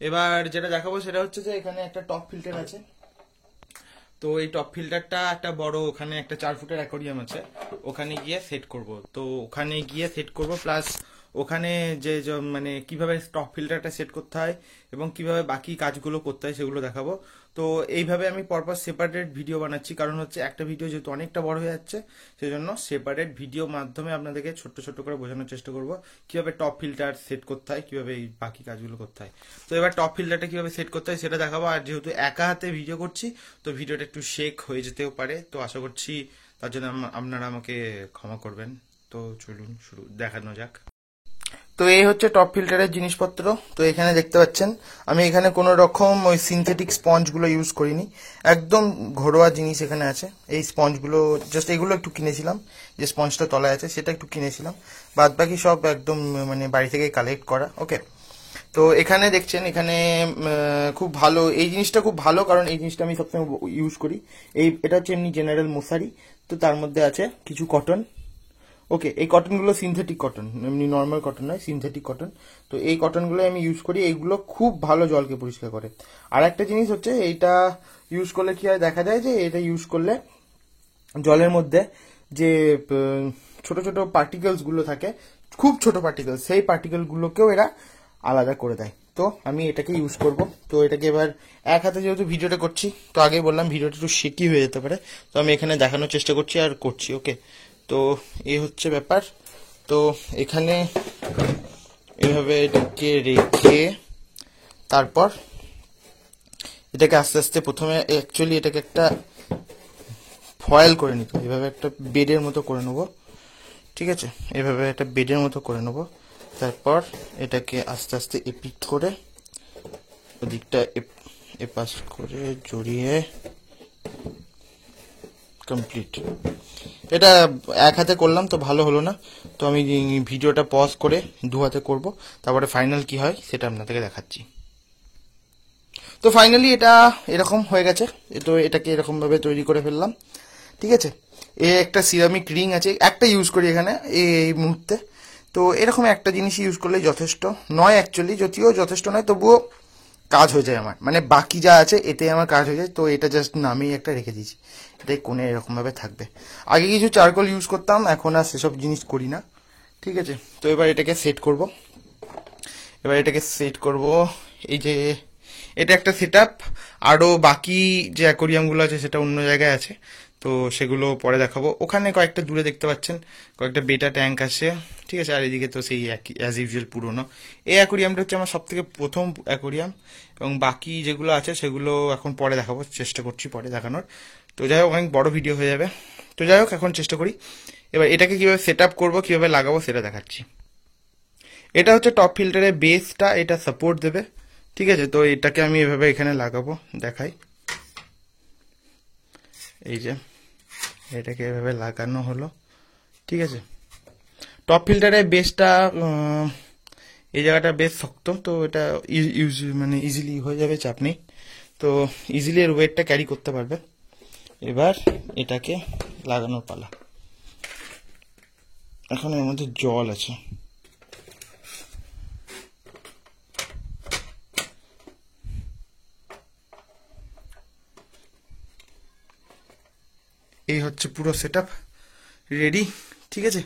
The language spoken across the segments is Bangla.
এবার যেটা দেখাবো সেটা হচ্ছে যে এখানে একটা টপ ফিল্টার আছে। তো এই টপ ফিল্টারটা একটা বড়, ওখানে একটা 4 ফুটের অ্যাকোরিয়াম আছে, ওখানে গিয়ে সেট করব। তো ওখানে গিয়ে সেট করব, প্লাস ওখানে মানে কিভাবে টপ ফিল্টারটা সেট করতে হয় এবং কিভাবে বাকি কাজগুলো করতে হয় সেগুলো দেখাবো। তো এইভাবে আমি পরপর সেপারেট ভিডিও বানাচ্ছি, কারণ হচ্ছে একটা ভিডিও যেহেতু অনেকটা বড় হয়ে যাচ্ছে, সেজন্য সেপারেট ভিডিও মাধ্যমে আপনাদেরকে ছোট্ট ছোট্ট করে বোঝানোর চেষ্টা করব কিভাবে টপ ফিল্টার সেট করতে হয়, কিভাবে এই বাকি কাজগুলো করতে হয়। তো এবার টপ ফিল্টারটা কিভাবে সেট করতে হয় সেটা দেখাবো। আর যেহেতু একা হাতে ভিডিও করছি, তো ভিডিওটা একটু শেক হয়ে যেতেও পারে, তো আশা করছি তার জন্য আপনারা আমাকে ক্ষমা করবেন। তো চলুন শুরু দেখানো যাক। তো এই হচ্ছে টপ ফিল্টারের জিনিসপত্র। তো এখানে দেখতে পাচ্ছেন আমি এখানে কোনো রকম ওই সিনথেটিক স্পঞ্জগুলো ইউজ করিনি, একদম ঘরোয়া জিনিস এখানে আছে। এই স্পঞ্জগুলো জাস্ট এগুলো একটু কিনেছিলাম, যে স্পঞ্জটা তলায় আছে সেটা একটু কিনেছিলাম, বাদ বাকি সব একদম মানে বাড়ি থেকে কালেক্ট করা। ওকে, তো এখানে দেখছেন এখানে খুব ভালো, এই জিনিসটা খুব ভালো, কারণ এই জিনিসটা আমি সবসময় ইউজ করি। এটা হচ্ছে এমনি জেনারেল মশারি, তো তার মধ্যে আছে কিছু কটন। ওকে, এই কটনগুলো সিনথেটিক কটন, এমনি নর্মাল কটন নয়, সিনথেটিক কটন। তো এই কটনগুলো আমি ইউজ করি, এইগুলো খুব ভালো জলকে পরিষ্কার করে। আর একটা জিনিস হচ্ছে এইটা ইউজ করলে কি হয়, দেখা যায় যে এটা ইউজ করলে জলের মধ্যে যে ছোট ছোট পার্টিকেলস গুলো থাকে, খুব ছোট পার্টিকেল, সেই পার্টিকেল গুলোকেও এরা আলাদা করে দেয়। তো আমি এটাকে ইউজ করব। তো এটাকে এবার এক হাতে যেহেতু ভিডিওটা করছি, তো আগেই বললাম ভিডিওটা একটু শেকি হয়ে যেতে পারে, তো আমি এখানে দেখানোর চেষ্টা করছি আর করছি। ওকে, তো এই হচ্ছে ব্যাপার। তো এখানে এভাবে এটাকে রেখে তারপর এটাকে আস্তে আস্তে, প্রথমে অ্যাকচুয়ালি এটাকে একটা ফয়েল করে নিতে হবে, এভাবে একটা বেডের মতো করে নেবো। ঠিক আছে, এভাবে একটা বেডের মতো করে নেবো। তারপর এটাকে আস্তে আস্তে এপিট করে ওদিকটা এপাশ করে জড়িয়ে কমপ্লিট। এটা এক হাতে করলাম তো ভালো হলো না, তো আমি ভিডিওটা পজ করে দু হাতে করবো, তারপরে ফাইনাল কি হয় সেটা আপনাদেরকে দেখাচ্ছি। তো ফাইনালি এটা এরকম হয়ে গেছে। তো এটাকে এরকম ভাবে তৈরি করে ফেললাম। ঠিক আছে, একটা সিরামিক রিং আছে, একটা ইউজ করি এখানে এই মুহূর্তে। তো এরকম একটা জিনিস ইউজ করলে যথেষ্ট নয়, অ্যাকচুয়ালি যদিও যথেষ্ট নয়, তবুও কাজ হয়ে যায় আমার, মানে বাকি যা আছে এতে আমার কাজ হয়ে যায়। তো এটা জাস্ট নামেই একটা রেখে দিয়েছি, এটাই কোণে এরকম ভাবে থাকবে। আগে কিছু চারকোল ইউজ করতাম, এখন আর সেসব জিনিস করি না। ঠিক আছে, তো এবার এটাকে সেট করব। এই যে এটা একটা সেট আপ, আরো বাকি যে অ্যাকোরিয়ামগুলো আছে সেটা অন্য জায়গায় আছে, তো সেগুলো পরে দেখাবো। ওখানে কয়েকটা দূরে দেখতে পাচ্ছেন কয়েকটা বেটা ট্যাঙ্ক আছে। ঠিক আছে, আর এদিকে তো সেই অ্যাজ ইউজুয়াল পুরোনো। এই অ্যাকোরিয়ামটা হচ্ছে আমার সব থেকে প্রথম অ্যাকোরিয়াম, এবং বাকি যেগুলো আছে সেগুলো এখন পরে দেখাবো, চেষ্টা করছি পরে দেখানোর। তো যাই হোক, অনেক বড় ভিডিও হয়ে যাবে। তো যাই হোক, এখন চেষ্টা করি এবার এটাকে কিভাবে সেট আপ করবো, কিভাবে লাগাবো সেটা দেখাচ্ছি। এটা হচ্ছে টপ ফিল্টারের বেসটা, এটা সাপোর্ট দেবে। ঠিক আছে, তো এটাকে আমি এভাবে এখানে লাগাবো, দেখাই। এই যে এটাকে এভাবে লাগানো হলো। ঠিক আছে, টপ ফিল্টারের বেসটা এই জায়গাটা বেশ শক্ত, তো এটা মানে ইজিলি হয়ে যাবে, চাপ নেই। তো ইজিলি এর ওয়েটটা ক্যারি করতে পারবে। এবার এটাকে লাগানোর পালা। এখন এর মধ্যে জল আছে, এই হচ্ছে পুরো সেট আপ রেডি। ঠিক আছে,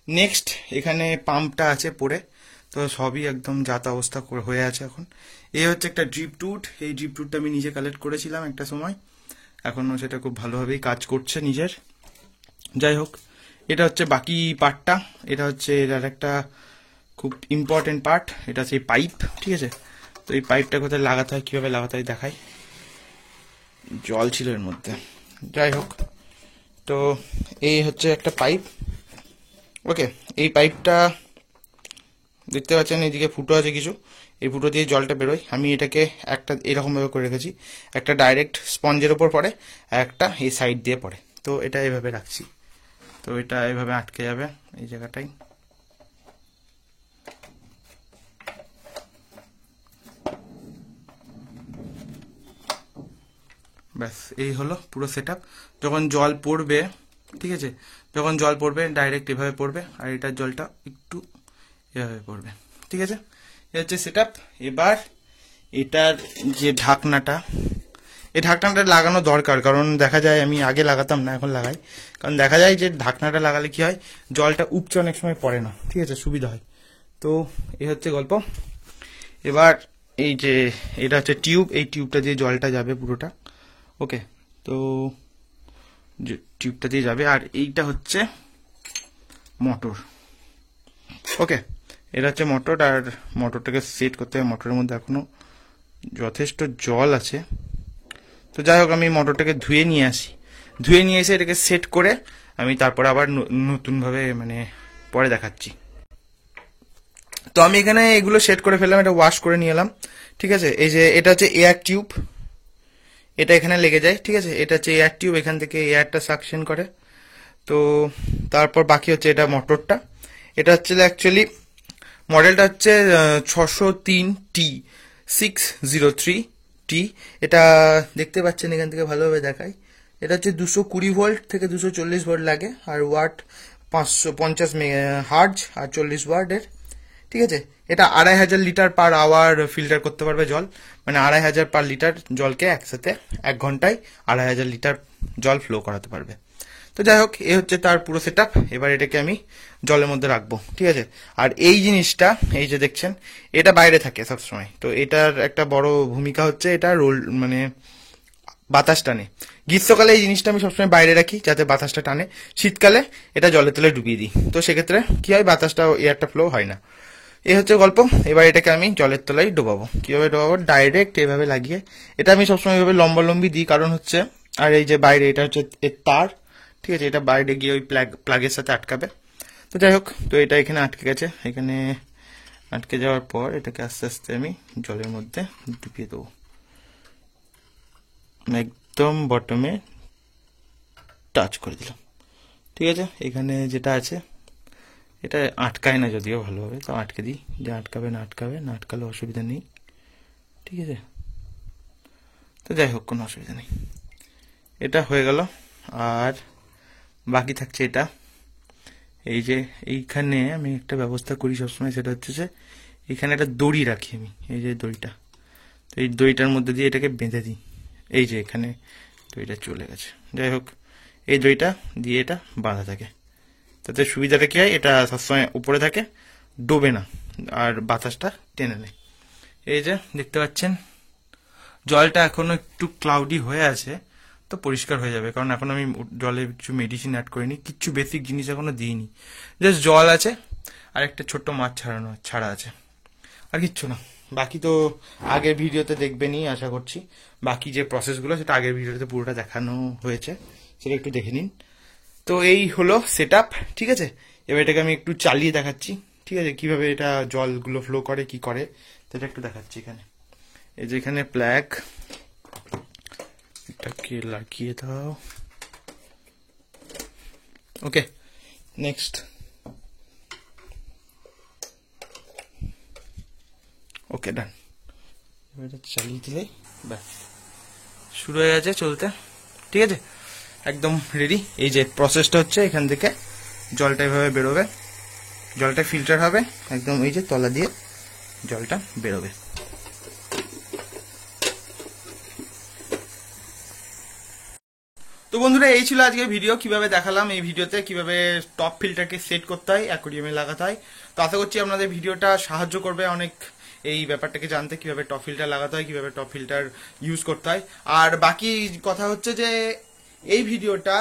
নেক্সট এখানে পাম্পটা আছে পড়ে, তো সবই একদম যাতা অবস্থা হয়ে আছে এখন। এই হচ্ছে একটা ড্রিপ টুট, এই ড্রিপ টুটটা আমি নিজে কালেক্ট করেছিলাম একটা সময়, এখনও সেটা খুব ভালোভাবেই কাজ করছে নিজের। যাই হোক, এটা হচ্ছে বাকি পার্টটা, এটা হচ্ছে এটার একটা খুব ইম্পর্টেন্ট পার্ট, এটা সেই পাইপ। ঠিক আছে, তো এই পাইপটা কোথায় লাগাতে হয়, কিভাবে লাগাতে হয় দেখাই। জল ছিল এর মধ্যে, যাই হোক। তো এই হচ্ছে একটা পাইপ। ওকে, এই পাইপটা দেখতে পাচ্ছেন এইদিকে ফুটো আছে কিছু, এই ফুটো দিয়ে জলটা বেরোয়। আমি এটাকে একটা এরকমভাবে করে রেখেছি, একটা ডাইরেক্ট স্পঞ্জের ওপর পড়ে, একটা এই সাইড দিয়ে পড়ে। তো এটা এভাবে রাখছি, তো এটা এভাবে আটকে যাবে এই জায়গাটাই। ব্যাস, এই হলো পুরো সেট আপ। যখন জল পড়বে, ঠিক আছে, যখন জল পড়বে ডাইরেক্ট এভাবে পড়বে, আর এটার জলটা একটু এভাবে পড়বে। ঠিক আছে, এ হচ্ছে সেট আপ। এবার এটার যে ঢাকনাটা, এই ঢাকনাটা লাগানো দরকার, কারণ দেখা যায় আমি আগে লাগাতাম না, এখন লাগাই। কারণ দেখা যায় যে ঢাকনাটা লাগালে কি হয়, জলটা উপচে অনেক সময় পড়ে না, ঠিক আছে, সুবিধা হয়। তো এই হচ্ছে গল্প। এবার এই যে এটা হচ্ছে টিউব, এই টিউবটা দিয়ে জলটা যাবে পুরোটা। ওকে, তো টিউবটা দিয়ে যাবে। আর এইটা হচ্ছে মোটর। ওকে, এটা হচ্ছে মোটর। আর মোটরটাকে সেট করতে হবে। মোটরের মধ্যে এখনো যথেষ্ট জল আছে। তো যাই হোক, আমি মোটরটাকে ধুয়ে নিয়ে আসি, ধুয়ে নিয়ে এসে এটাকে সেট করে আমি তারপর আবার নতুনভাবে মানে পরে দেখাচ্ছি। তো আমি এখানে এগুলো সেট করে ফেললাম, এটা ওয়াশ করে নিয়ে এলাম, ঠিক আছে। এই যে এটা হচ্ছে এয়ার টিউব, এটা এখানে লেগে যায়, ঠিক আছে। এটা হচ্ছে এয়ার টিউব, এখান থেকে এয়ারটা সাকশন করে। তো তারপর বাকি হচ্ছে এটা মোটরটা। এটা হচ্ছে অ্যাকচুয়ালি মডেলটা হচ্ছে 603T603T। এটা দেখতে পাচ্ছেন এখান থেকে ভালোভাবে দেখায়। এটা হচ্ছে 220 ভোল্ট থেকে 240 ভোল্ট লাগে, আর ওয়াট 550 হার্জ আর 40 ওয়াটের, ঠিক আছে। এটা 2500 লিটার পার আওয়ার ফিল্টার করতে পারবে জল, মানে 2500 পার লিটার জলকে একসাথে 1 ঘন্টায় 2500 লিটার জল ফ্লো করাতে পারবে। তো যাই হোক, এ হচ্ছে তার পুরো সেট আপ। এবার এটাকে আমি জলের মধ্যে রাখবো, ঠিক আছে। আর এই জিনিসটা, এই যে দেখছেন, এটা বাইরে থাকে সবসময়। তো এটার একটা বড় ভূমিকা হচ্ছে এটা রোল মানে বাতাস টানে। গ্রীষ্মকালে এই জিনিসটা আমি সবসময় বাইরে রাখি যাতে বাতাসটা টানে, শীতকালে এটা জলের তলে ডুবিয়ে দিই। তো সেক্ষেত্রে কি হয়, বাতাসটা এয়ারটা ফ্লো হয় না। এই হচ্ছে গল্প। এবার এটাকে আমি জলের তলায় ডোবাবো। কিভাবে ডোবাবো, ডাইরেক্ট এভাবে লাগিয়ে। এটা আমি সবসময় এভাবে লম্বি দিই, কারণ হচ্ছে, আর এই যে বাইরে এটা হচ্ছে এর তার, ঠিক আছে, এটা বাইরে গিয়ে ওই প্লাগের সাথে আটকাবে। তো যাই হোক, তো এটা এখানে আটকে গেছে। এখানে আটকে যাওয়ার পর এটাকে আস্তে আস্তে আমি জলের মধ্যে ডুবিয়ে দেবো, একদম বটমে টাচ করে দিলাম, ঠিক আছে। এখানে যেটা আছে এটা আটকায় না যদিও ভালোভাবে, তো আটকে দিই, যে আটকাবে না আটকাবে না, আটকালে অসুবিধা নেই, ঠিক আছে। তো যাই হোক, কোনো অসুবিধা নেই, এটা হয়ে গেল। আর বাকি থাকছে এটা। এই যে এইখানে আমি একটা ব্যবস্থা করি সবসময়, সেটা হচ্ছে যে এখানে একটা দড়ি রাখি আমি, এই যে দড়িটা, তো এই দড়িটার মধ্যে দিয়ে এটাকে বেঁধে দিই। এই যে এখানে দড়িটা চলে গেছে, যাই হোক, এই দড়িটা দিয়ে এটা বাঁধা থাকে। তাতে সুবিধাটা কি হয়, এটা সবসময় উপরে থাকে, ডোবে না, আর বাতাসটা টেনে নেয়। এই যে দেখতে পাচ্ছেন, জলটা এখনো একটু ক্লাউডি হয়ে আছে, তো পরিষ্কার হয়ে যাবে, কারণ এখন আমি জলে কিছু মেডিসিন অ্যাড করিনি, কিছু বেসিক জিনিস এখনো দিইনি, জাস্ট জল আছে আর একটা ছোট্ট মাছ ছাড়া আছে, আর কিচ্ছু না। বাকি তো আগের ভিডিওতে দেখবেনই আশা করছি, বাকি যে প্রসেসগুলো সেটা আগের ভিডিওতে পুরোটা দেখানো হয়েছে, সেটা একটু দেখে নিন। তো এই হলো সেট আপ, ঠিক আছে। এবার এটাকে আমি একটু চালিয়ে দেখাচ্ছি, ঠিক আছে, কিভাবে এটা জলগুলো ফ্লো করে, কি করে, সেটা একটু দেখাচ্ছি। এখানে এই যে এখানে প্লাগ, এটাকে লাগিয়ে দাও। ওকে, নেক্সট। ওকে, ডান। এবার এটা চালিয়ে দিলে ব্যাস শুরু হয়ে গেছে চলতে, ঠিক আছে, একদম রেডি। এই যে প্রসেসটা হচ্ছে, এখান থেকে জলটা এভাবে বেরোবে, জলটা ফিল্টার হবে একদম, এই যে তলা দিয়ে জলটা বেরোবে। তো বন্ধুরা, এই ছিল আজকের ভিডিও, কিভাবে দেখালাম এই ভিডিওতে কিভাবে টপ ফিল্টারকে সেট করতে হয়, অ্যাকোয়ারিয়ামে লাগাতে হয়। তো আশা করছি আপনাদের ভিডিওটা সাহায্য করবে অনেক এই ব্যাপারটাকে জানতে, কিভাবে টপ ফিল্টার লাগাতে হয়, কিভাবে টপ ফিল্টার ইউজ করতে হয়। আর বাকি কথা হচ্ছে যে এই ভিডিওটা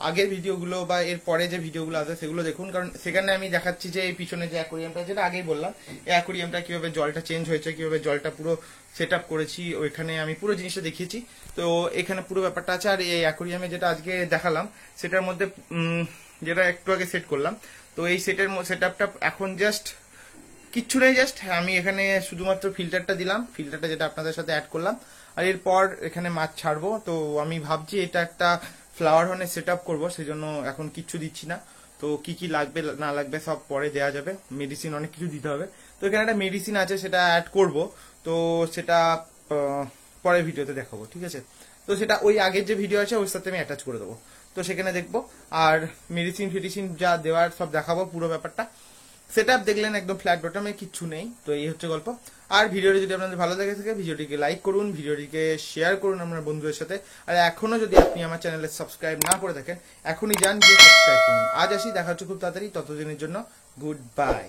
আগের ভিডিওগুলো বা এর পরে যে ভিডিওগুলো আছে সেগুলো দেখুন, কারণ সেখানে আমি দেখাচ্ছি যে এই পিছনে যে অ্যাকোয়ারিয়ামটা, যেটা আগেই বললাম, এই অ্যাকোয়ারিয়ামটা কিভাবে জলটা চেঞ্জ হয়েছে, কিভাবে জলটা পুরো সেট আপ করেছি, ওইখানে আমি পুরো জিনিসটা দেখিয়েছি। তো এখানে পুরো ব্যাপারটা আছে। আর এই অ্যাকোয়ারিয়ামে যেটা আজকে দেখালাম সেটার মধ্যে যেটা একটু আগে সেট করলাম, তো এই সেট আপটা এখন জাস্ট কিচ্ছু নেই, জাস্ট আমি এখানে শুধুমাত্র ফিল্টারটা দিলাম, ফিল্টারটা যেটা আপনাদের সাথে অ্যাড করলাম, আর এরপর এখানে মাছ ছাড়বো। তো আমি ভাবছি এটা একটা ফ্লাওয়ার হর্নের সেট আপ করবো, সেই জন্য এখন কিচ্ছু দিচ্ছি না। তো কি কি লাগবে না লাগবে সব পরে দেওয়া যাবে, মেডিসিন অনেক কিছু দিতে হবে। তো এখানে একটা মেডিসিন আছে, সেটা অ্যাড করব, তো সেটা পরের ভিডিওতে দেখাবো, ঠিক আছে। তো সেটা ওই আগের যে ভিডিও আছে ওর সাথে আমি অ্যাটাচ করে দেবো, তো সেখানে দেখবো। আর মেডিসিন ফিডিসিন যা দেওয়ার সব দেখাবো পুরো ব্যাপারটা। সেটআপ দেখলেন একদম ফ্ল্যাট বটমে, কিচ্ছু নেই। তো এই হচ্ছে গল্প। আর ভিডিওটি যদি আপনাদের ভালো লেগে থাকে ভিডিওটিকে লাইক করুন, ভিডিওটিকে শেয়ার করুন আপনার বন্ধুদের সাথে। আর এখনো যদি আপনি আমার চ্যানেলে সাবস্ক্রাইব না করে থাকেন এখনই যান, গিয়ে সাবস্ক্রাইব করুন। আজ আসি, দেখা হচ্ছে খুব তাড়াতাড়ি, ততদিনের জন্য গুড বাই।